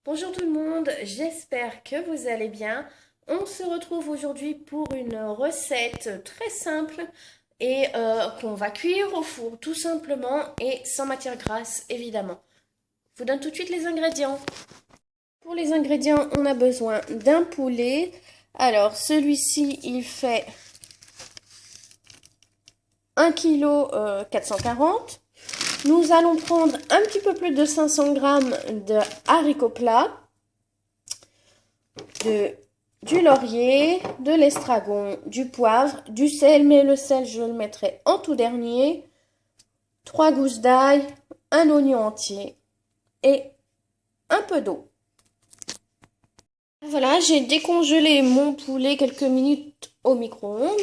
Bonjour tout le monde, j'espère que vous allez bien. On se retrouve aujourd'hui pour une recette très simple et qu'on va cuire au four tout simplement et sans matière grasse évidemment. Je vous donne tout de suite les ingrédients. Pour les ingrédients, on a besoin d'un poulet. Alors celui-ci, il fait 1,440 kg. Nous allons prendre un petit peu plus de 500 g de haricots plats, du laurier, de l'estragon, du poivre, du sel, mais le sel je le mettrai en tout dernier, 3 gousses d'ail, un oignon entier et un peu d'eau. Voilà, j'ai décongelé mon poulet quelques minutes au micro-ondes.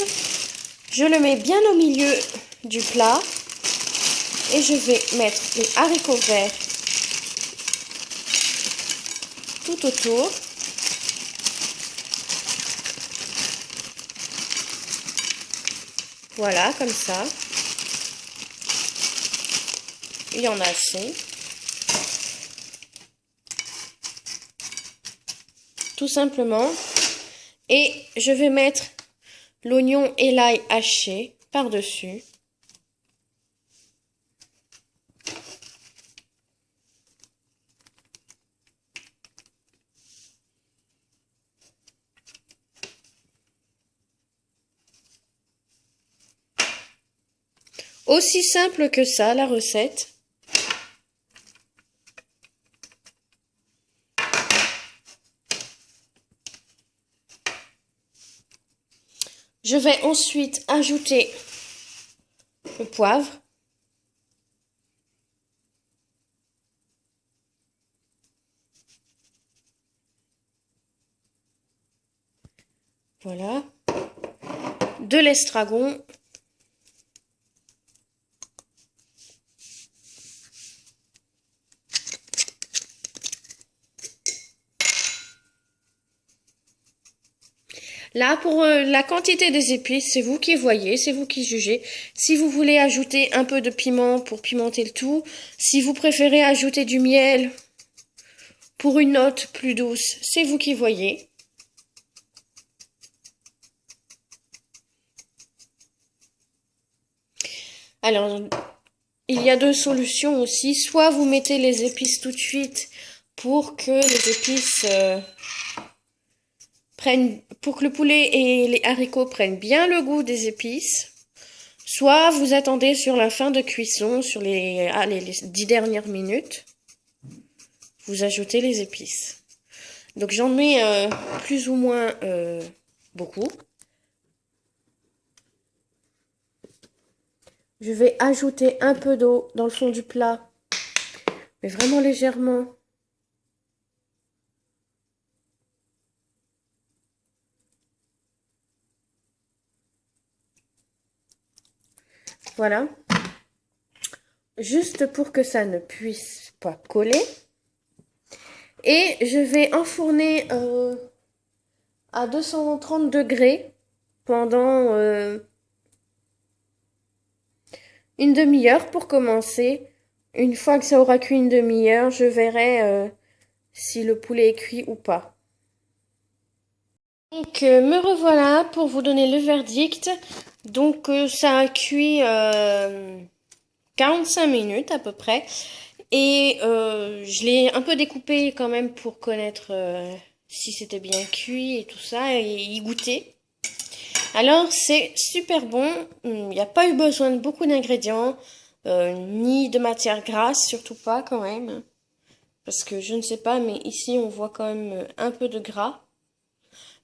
Je le mets bien au milieu du plat et je vais mettre les haricots verts tout autour. Voilà, comme ça. Il y en a assez. Tout simplement. Et je vais mettre l'oignon et l'ail haché par-dessus. Aussi simple que ça, la recette. Je vais ensuite ajouter le poivre. Voilà. De l'estragon. Là, pour la quantité des épices, c'est vous qui voyez, c'est vous qui jugez. Si vous voulez ajouter un peu de piment pour pimenter le tout, si vous préférez ajouter du miel pour une note plus douce, c'est vous qui voyez. Alors, il y a deux solutions aussi. Soit vous mettez les épices tout de suite pour que les épices pour que le poulet et les haricots prennent bien le goût des épices. Soit vous attendez sur la fin de cuisson, sur les 10 dernières minutes, vous ajoutez les épices. Donc j'en mets plus ou moins beaucoup. Je vais ajouter un peu d'eau dans le fond du plat, mais vraiment légèrement. Voilà. Juste pour que ça ne puisse pas coller. Et je vais enfourner à 230 degrés pendant une demi-heure pour commencer. Une fois que ça aura cuit une demi-heure, je verrai si le poulet est cuit ou pas. Donc me revoilà pour vous donner le verdict. Donc ça a cuit 45 minutes à peu près. Et je l'ai un peu découpé quand même pour connaître si c'était bien cuit et tout ça et y goûter. Alors c'est super bon. Il n'y a pas eu besoin de beaucoup d'ingrédients, ni de matière grasse, surtout pas quand même. Parce que je ne sais pas, mais ici on voit quand même un peu de gras.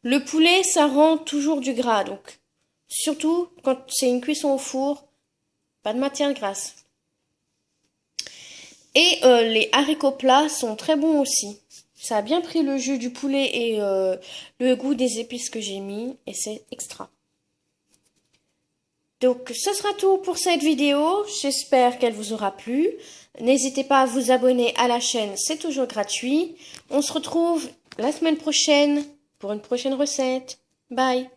Le poulet, ça rend toujours du gras, donc surtout quand c'est une cuisson au four, pas de matière grasse. Et les haricots plats sont très bons aussi. Ça a bien pris le jus du poulet et le goût des épices que j'ai mis, et c'est extra. Donc ce sera tout pour cette vidéo, j'espère qu'elle vous aura plu. N'hésitez pas à vous abonner à la chaîne, c'est toujours gratuit. On se retrouve la semaine prochaine pour une prochaine recette. Bye!